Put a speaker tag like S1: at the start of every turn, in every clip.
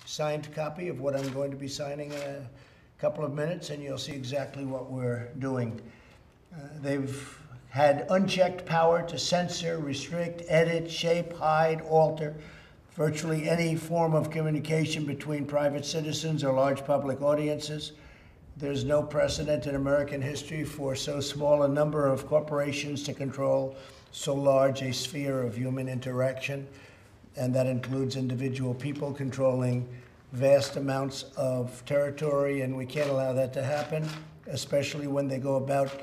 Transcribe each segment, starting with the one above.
S1: signed copy of what I'm going to be signing in a couple of minutes, and you'll see exactly what we're doing. They've had unchecked power to censor, restrict, edit, shape, hide, alter virtually any form of communication between private citizens or large public audiences. There's no precedent in American history for so small a number of corporations to control so large a sphere of human interaction, and that includes individual people controlling vast amounts of territory, and we can't allow that to happen, especially when they go about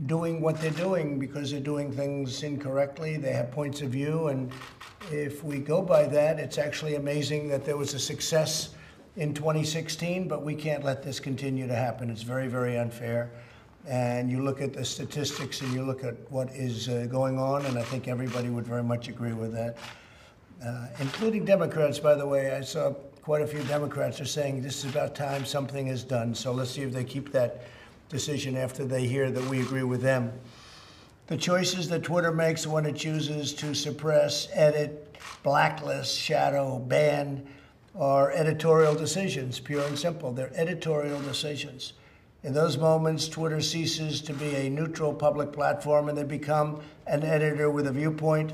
S1: doing what they're doing, because they're doing things incorrectly. They have points of view, and if we go by that, it's actually amazing that there was a success in 2016, but we can't let this continue to happen. It's very, very unfair. And you look at the statistics and you look at what is going on, and I think everybody would very much agree with that, including Democrats, by the way. I saw quite a few Democrats are saying this is about time something is done. So let's see if they keep that decision after they hear that we agree with them. The choices that Twitter makes when it chooses to suppress, edit, blacklist, shadow, ban are editorial decisions, pure and simple. They're editorial decisions. In those moments, Twitter ceases to be a neutral public platform and they become an editor with a viewpoint.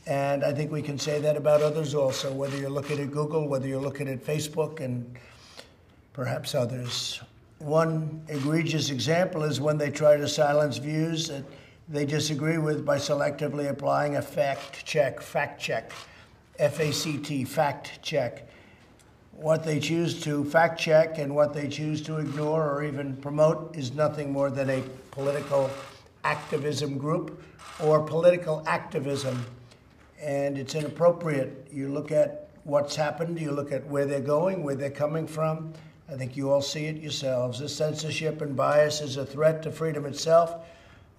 S1: And I think we can say that about others also, whether you're looking at Google, whether you're looking at Facebook, and perhaps others. One egregious example is when they try to silence views that they disagree with by selectively applying a fact check, F-A-C-T, fact check. What they choose to fact check and what they choose to ignore or even promote is nothing more than a political activism group or political activism. And it's inappropriate. You look at what's happened, you look at where they're going, where they're coming from. I think you all see it yourselves. This censorship and bias is a threat to freedom itself.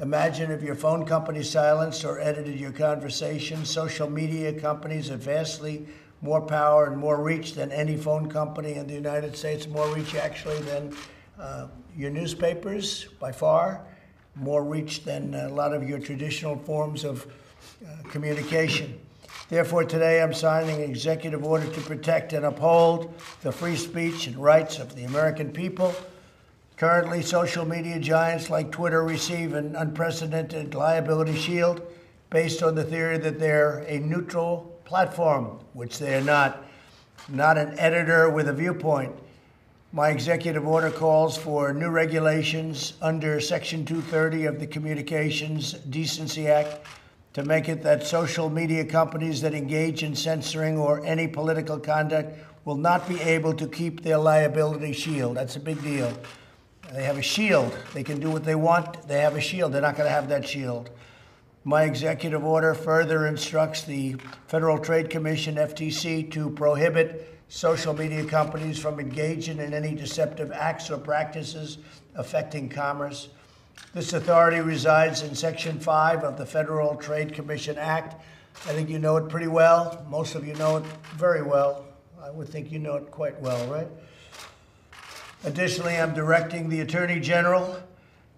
S1: Imagine if your phone company silenced or edited your conversation. Social media companies have vastly more power and more reach than any phone company in the United States, more reach actually than your newspapers by far, more reach than a lot of your traditional forms of communication. Therefore, today I'm signing an executive order to protect and uphold the free speech and rights of the American people. Currently, social media giants like Twitter receive an unprecedented liability shield based on the theory that they're a neutral platform, which they are not an editor with a viewpoint. My executive order calls for new regulations under Section 230 of the Communications Decency Act to make it that social media companies that engage in censoring or any political conduct will not be able to keep their liability shield. That's a big deal. They have a shield. They can do what they want. They have a shield. They're not going to have that shield. My executive order further instructs the Federal Trade Commission, FTC, to prohibit social media companies from engaging in any deceptive acts or practices affecting commerce. This authority resides in Section 5 of the Federal Trade Commission Act. I think you know it pretty well. Most of you know it very well. I would think you know it quite well, right? Additionally, I'm directing the Attorney General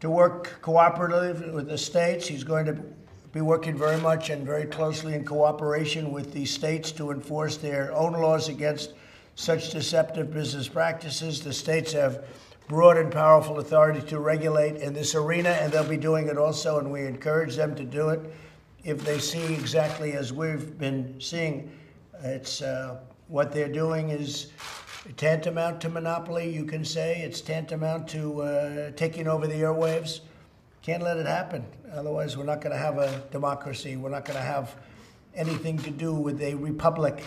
S1: to work cooperatively with the states. He's going to be working very much and very closely in cooperation with the states to enforce their own laws against such deceptive business practices. The states have broad and powerful authority to regulate in this arena, and they'll be doing it also, and we encourage them to do it if they see exactly as we've been seeing. It's what they're doing is tantamount to monopoly, you can say. It's tantamount to taking over the airwaves. Can't let it happen. Otherwise, we're not going to have a democracy. We're not going to have anything to do with a republic.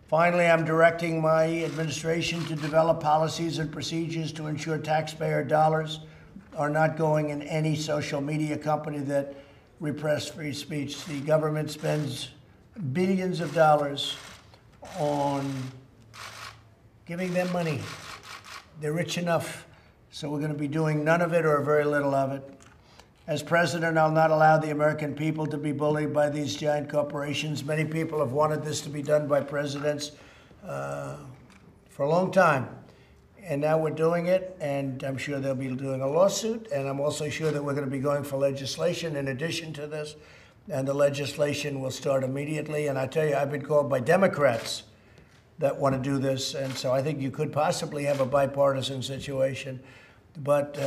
S1: Finally, I'm directing my administration to develop policies and procedures to ensure taxpayer dollars are not going in any social media company that repress free speech. The government spends billions of dollars on giving them money. They're rich enough, so we're going to be doing none of it or very little of it. As president, I'll not allow the American people to be bullied by these giant corporations. Many people have wanted this to be done by presidents for a long time. And now we're doing it, and I'm sure they'll be doing a lawsuit, and I'm also sure that we're going to be going for legislation in addition to this, and the legislation will start immediately. And I tell you, I've been called by Democrats that want to do this, and so I think you could possibly have a bipartisan situation, but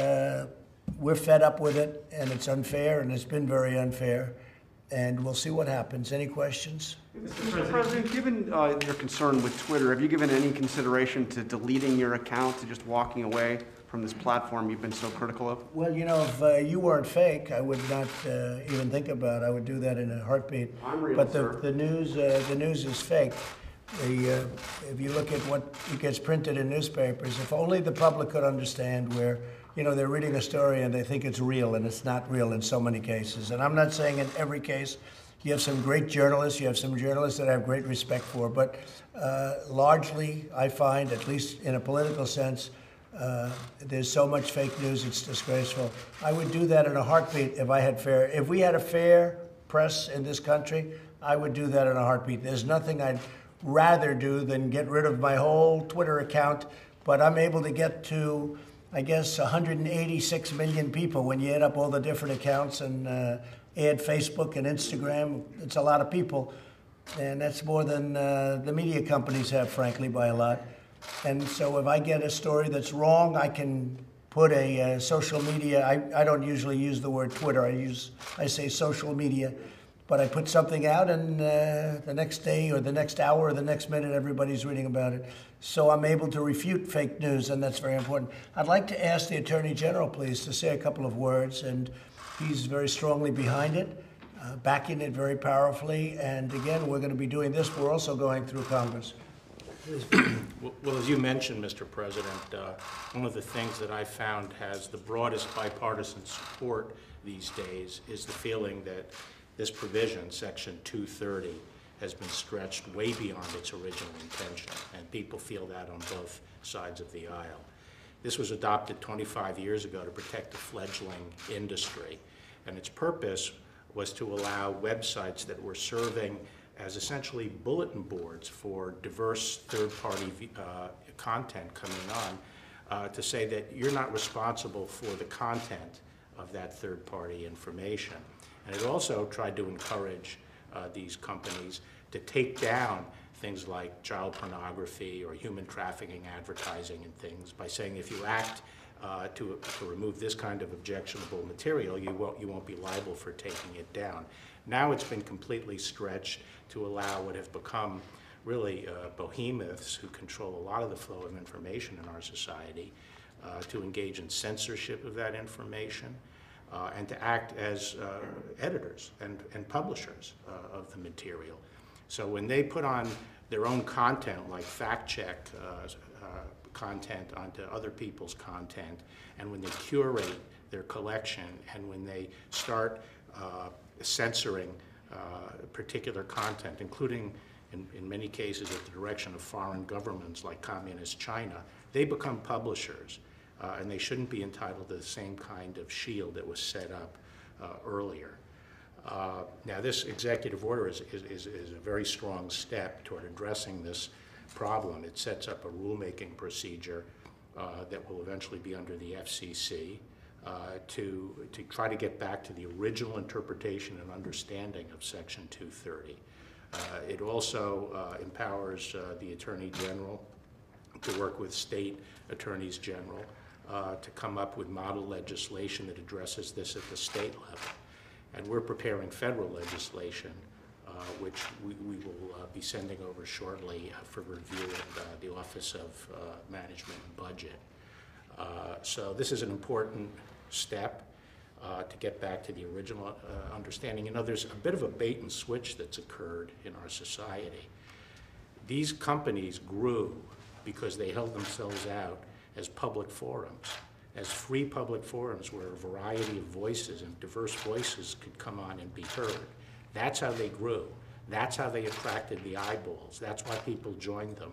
S1: we're fed up with it, and it's unfair, and it's been very unfair, and we'll see what happens. Any questions?
S2: Mr. President, given your concern with Twitter, have you given any consideration to deleting your account, to just walking away from this platform you've been so critical of?
S1: Well, you know, if you weren't fake, I would not even think about it. I would do that in a heartbeat.
S2: I'm real,
S1: but
S2: sir.
S1: the news is fake. If you look at what gets printed in newspapers, if only the public could understand where, you know, they're reading a story and they think it's real, and it's not real in so many cases. And I'm not saying in every case. You have some great journalists. You have some journalists that I have great respect for. But largely, I find, at least in a political sense, there's so much fake news, it's disgraceful. I would do that in a heartbeat if I had fair. If we had a fair press in this country, I would do that in a heartbeat. There's nothing I'd rather do than get rid of my whole Twitter account. But I'm able to get to, I guess, 186 million people when you add up all the different accounts and add Facebook and Instagram. It's a lot of people, and that's more than the media companies have, frankly, by a lot. And so if I get a story that's wrong, I can put a social media. I don't usually use the word Twitter. I say social media, but I put something out, and the next day or the next hour or the next minute, everybody's reading about it. So I'm able to refute fake news, and that's very important. I'd like to ask the Attorney General, please, to say a couple of words, and he's very strongly behind it, backing it very powerfully. And again, we're going to be doing this. We're also going through Congress.
S3: Well, as you mentioned, Mr. President, one of the things that I found has the broadest bipartisan support these days is the feeling that this provision, Section 230, has been stretched way beyond its original intention, and people feel that on both sides of the aisle. This was adopted 25 years ago to protect the fledgling industry, and its purpose was to allow websites that were serving as essentially bulletin boards for diverse third-party content coming on, to say that you're not responsible for the content of that third-party information. And it also tried to encourage these companies to take down things like child pornography or human trafficking advertising and things by saying if you act to remove this kind of objectionable material, you won't be liable for taking it down. Now it's been completely stretched to allow what have become really behemoths who control a lot of the flow of information in our society to engage in censorship of that information and to act as editors and publishers of the material. So when they put on their own content, like fact-check content onto other people's content, and when they curate their collection, and when they start censoring particular content, including in many cases at the direction of foreign governments like Communist China, they become publishers, and they shouldn't be entitled to the same kind of shield that was set up earlier. Now, this executive order is a very strong step toward addressing this problem. It sets up a rulemaking procedure that will eventually be under the FCC to try to get back to the original interpretation and understanding of Section 230. It also empowers the Attorney General to work with state attorneys general to come up with model legislation that addresses this at the state level. And we're preparing federal legislation, which we will be sending over shortly for review at the Office of Management and Budget. So this is an important step to get back to the original understanding. You know, there's a bit of a bait and switch that's occurred in our society. These companies grew because they held themselves out as public forums, as free public forums where a variety of voices and diverse voices could come on and be heard. That's how they grew. That's how they attracted the eyeballs. That's why people joined them.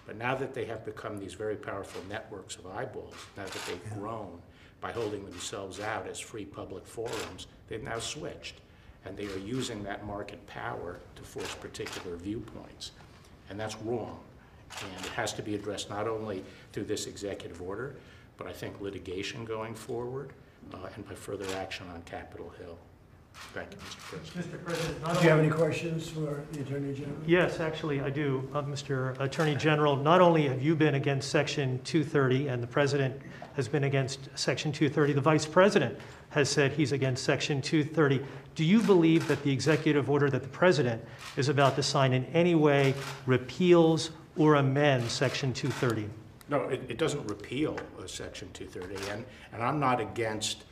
S3: But now that they have become these very powerful networks of eyeballs, now that they've grown by holding themselves out as free public forums, they've now switched. And they are using that market power to force particular viewpoints. And that's wrong. And it has to be addressed not only through this executive order, but I think litigation going forward and by further action on Capitol Hill. Thank you, Mr. President.
S4: Mr. President, not
S1: Do you have
S4: only,
S1: any questions for the Attorney General?
S4: yes, actually, I do. Mr. Attorney General, not only have you been against Section 230, and the President has been against Section 230, the Vice President has said he's against Section 230. Do you believe that the executive order that the President is about to sign in any way repeals or amends Section 230?
S3: No, it doesn't repeal Section 230, and I'm not against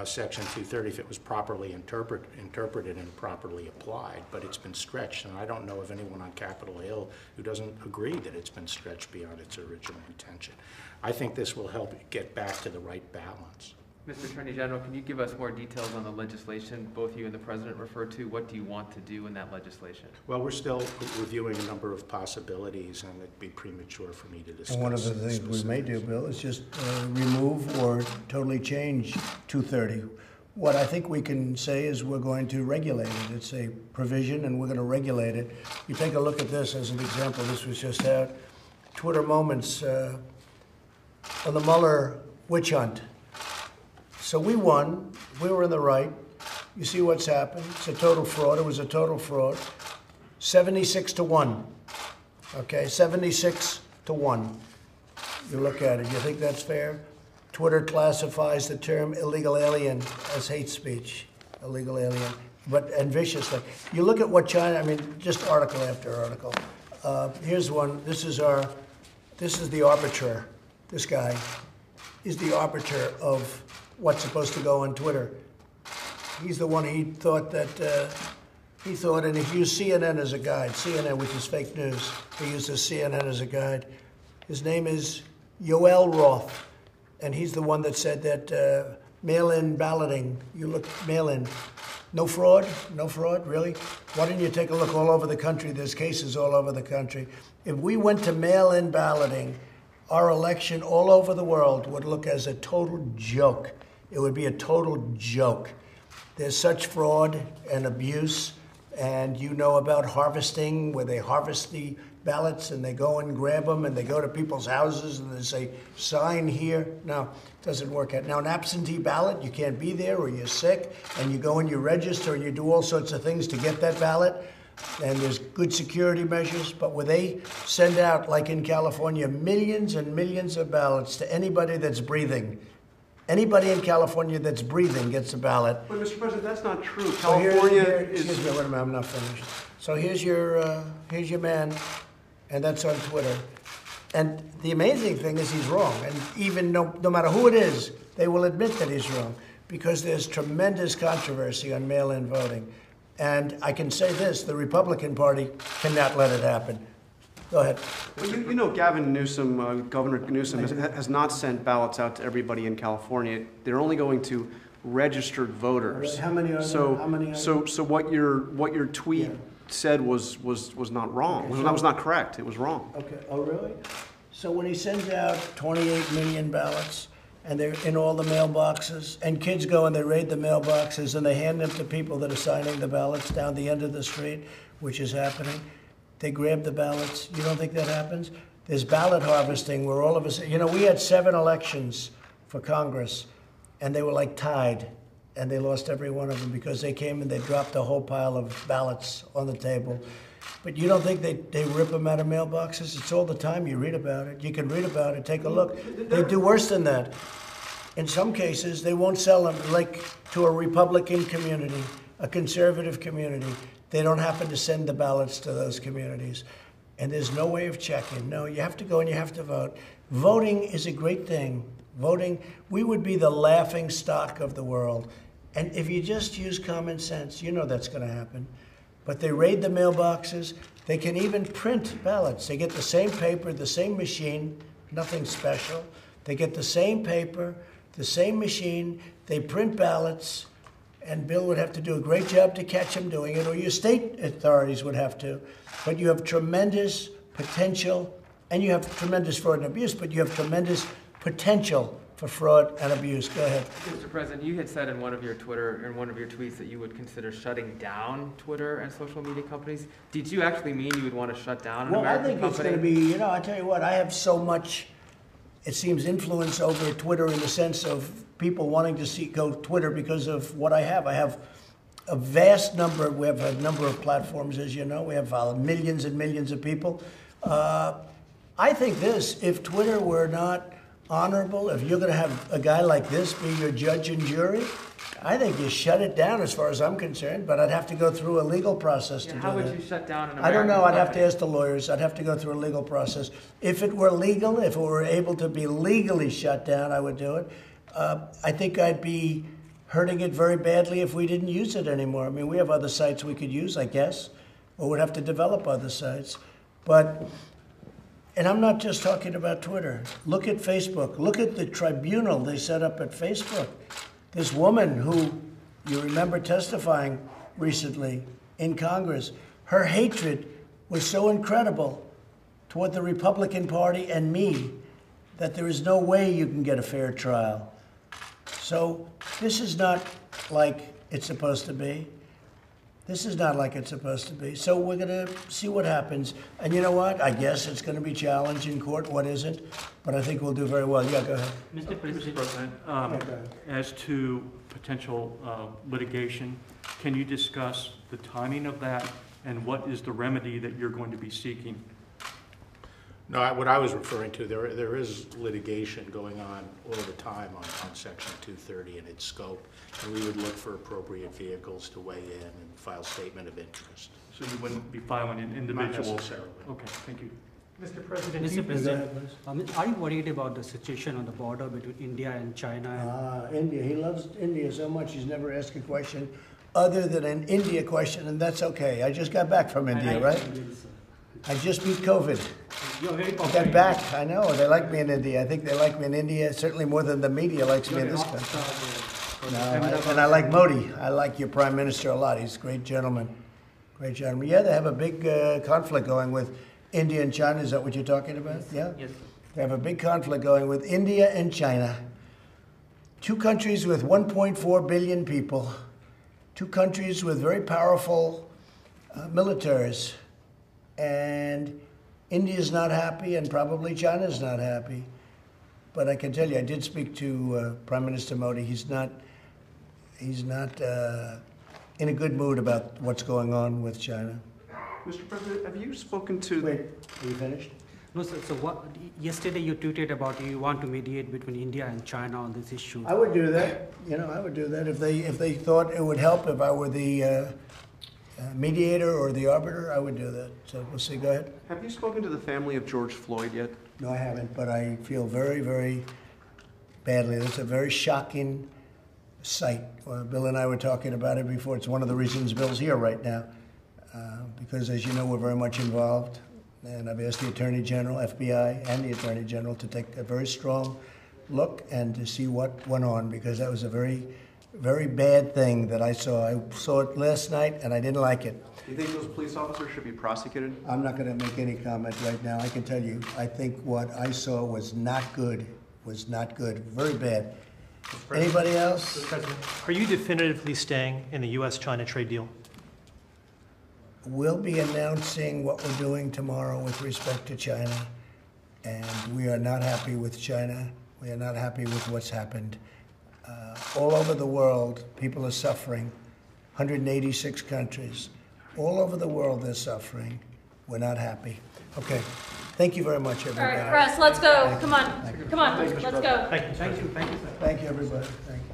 S3: Section 230 if it was properly interpreted and properly applied, but it's been stretched, and I don't know of anyone on Capitol Hill who doesn't agree that it's been stretched beyond its original intention. I think this will help get back to the right balance.
S5: Mr. Attorney General, can you give us more details on the legislation both you and the President referred to? What do you want to do in that legislation?
S3: Well, we're still reviewing a number of possibilities, and it'd be premature for me to discuss.
S1: And one of the things we may do, Bill, is just remove or totally change 230. What I think we can say is we're going to regulate it. It's a provision, and we're going to regulate it. You take a look at this as an example. This was just out. Twitter moments on the Mueller witch hunt. So we won. We were in the right. You see what's happened. It's a total fraud. It was a total fraud. 76-1. Okay, 76-1. You look at it. You think that's fair? Twitter classifies the term illegal alien as hate speech. Illegal alien. And viciously. You look at what China, I mean, just article after article. Here's one. This is the arbiter. This guy is the arbiter of what's supposed to go on Twitter. He's the one and he used CNN as a guide. CNN, which is fake news. He uses CNN as a guide. His name is Yoel Roth, and he's the one that said that mail-in balloting, you look mail-in, no fraud, really? Why don't you take a look all over the country? There's cases all over the country. If we went to mail-in balloting, our election all over the world would look as a total joke. It would be a total joke. There's such fraud and abuse, and you know about harvesting, where they harvest the ballots and they go and grab them and they go to people's houses and they say, sign here. No, it doesn't work out. Now, an absentee ballot, you can't be there or you're sick, and you go and you register and you do all sorts of things to get that ballot, and there's good security measures, but where they send out, like in California, millions and millions of ballots to anybody that's breathing. Anybody in California that's breathing gets a ballot.
S2: But Mr. President, that's not true.
S1: So
S2: California
S1: excuse me, wait a minute, I'm not finished. So here's your man, and that's on Twitter. And the amazing thing is he's wrong. And even no matter who it is, they will admit that he's wrong, because there's tremendous controversy on mail-in voting. And I can say this, the Republican Party cannot let it happen. Go ahead.
S2: Well, you know Gavin Newsom, Governor Newsom, has not sent ballots out to everybody in California. They're only going to registered voters.
S1: How many are
S2: so,
S1: there? How many are there?
S2: So what your tweet said was not wrong.
S1: Okay,
S2: That was not correct. It was wrong.
S1: Okay, oh really? So when he sends out 28 million ballots, and they're in all the mailboxes, and kids go and they raid the mailboxes and they hand them to people that are signing the ballots down the end of the street, which is happening. They grab the ballots. You don't think that happens? There's ballot harvesting where all of us, we had 7 elections for Congress, and they were like tied, and they lost every one of them because they came and they dropped a whole pile of ballots on the table. But you don't think they rip them out of mailboxes? It's all the time. You read about it. You can read about it. Take a look. They do worse than that. In some cases, they won't sell them, like to a Republican community, a conservative community. They don't happen to send the ballots to those communities. And there's no way of checking. No, you have to go and you have to vote. Voting is a great thing. Voting, we would be the laughing stock of the world. And if you just use common sense, you know that's going to happen. But they raid the mailboxes. They can even print ballots. They get the same paper, the same machine, nothing special. They get the same paper, the same machine. They print ballots. And Bill would have to do a great job to catch him doing it, or your state authorities would have to. But you have tremendous potential, and you have tremendous fraud and abuse, but you have tremendous potential for fraud and abuse. Go ahead.
S5: Mr. President, you had said in one of your tweets that you would consider shutting down Twitter and social media companies. Did you actually mean you would want to shut down an American company?
S1: I think it's going to be, I tell you what, I have so much, it seems, influence over Twitter in the sense of people wanting to go Twitter because of what I have. I have a vast number, we have a number of platforms, as you know, we have millions and millions of people. I think this, if Twitter were not honorable, if you're going to have a guy like this be your judge and jury, I think you shut it down as far as I'm concerned, but I'd have to go through a legal process to do that.
S5: How would you shut down an American
S1: I don't know, I'd have to
S5: company?
S1: ask the lawyers, I'd have to go through a legal process. If it were legal, if it were able to be legally shut down, I would do it. I think I'd be hurting it very badly if we didn't use it anymore. I mean, we have other sites we could use, I guess, or would have to develop other sites. But, and I'm not just talking about Twitter. Look at Facebook. Look at the tribunal they set up at Facebook. This woman who, you remember testifying recently in Congress, her hatred was so incredible toward the Republican Party and me that there is no way you can get a fair trial. So this is not like it's supposed to be. This is not like it's supposed to be. So we're going to see what happens. And you know what? I guess it's going to be challenged in court. What isn't? But I think we'll do very well. Yeah, go ahead.
S6: Mr. President,
S1: go ahead.
S6: as to potential litigation, can you discuss the timing of that and what is the remedy that you're going to be seeking?
S3: No, what I was referring to, there is litigation going on all the time on Section 230 and its scope, and we would look for appropriate vehicles to weigh in and file statement of interest.
S6: So you wouldn't be filing an individual?
S3: Not necessarily.
S6: Okay, thank you.
S4: Mr. President,
S7: Mr. President, are you worried about the situation on the border between India and China?
S1: India. He loves India so much he's never asked a question other than an India question, and that's okay. I just got back from India, right? I just beat COVID.
S7: You're very
S1: I
S7: popular.
S1: got back. I know. They like me in India. I think they like me in India certainly more than the media likes me in this country. No, and I like Modi. I like your prime minister a lot. He's a great gentleman. Great gentleman. Yeah, they have a big conflict going with India and China. Is that what you're talking about? Yeah?
S7: Yes, sir.
S1: They have a big conflict going with India and China. Two countries with 1.4 billion people. Two countries with very powerful militaries. And India's not happy, and probably China's not happy. But I can tell you, I did speak to Prime Minister Modi. He's not in a good mood about what's going on with China.
S2: Mr. President, have you spoken to...
S1: Wait, are you finished?
S7: No, sir. So yesterday you tweeted about you want to mediate between India and China on this issue.
S1: I would do that. You know, I would do that if they thought it would help. If I were the mediator or the arbiter, I would do that. So we'll see. Go ahead.
S2: Have you spoken to the family of George Floyd yet?
S1: No, I haven't, but I feel very, very badly. It's a very shocking sight. Bill and I were talking about it before. It's one of the reasons Bill's here right now, because as you know, we're very much involved. And I've asked the Attorney General, FBI, and the Attorney General to take a very strong look and to see what went on, because that was a very, very bad thing that I saw. I saw it last night, and I didn't like it.
S2: Do you think those police officers should be prosecuted?
S1: I'm not going to make any comment right now. I can tell you, I think what I saw was not good. Was not good. Very bad. Anybody else?
S4: Mr. President, are you definitively staying in the U.S.-China trade deal?
S1: We'll be announcing what we're doing tomorrow with respect to China, and we are not happy with China. We are not happy with what's happened. All over the world, people are suffering. 186 countries. All over the world, they're suffering. We're not happy. Okay. Thank you very much,
S8: All
S1: everybody.
S8: right, Russ, let's go. Come on. Come on, let's go.
S4: Thank you.
S7: Thank you, sir.
S1: Thank you, everybody. Thank you.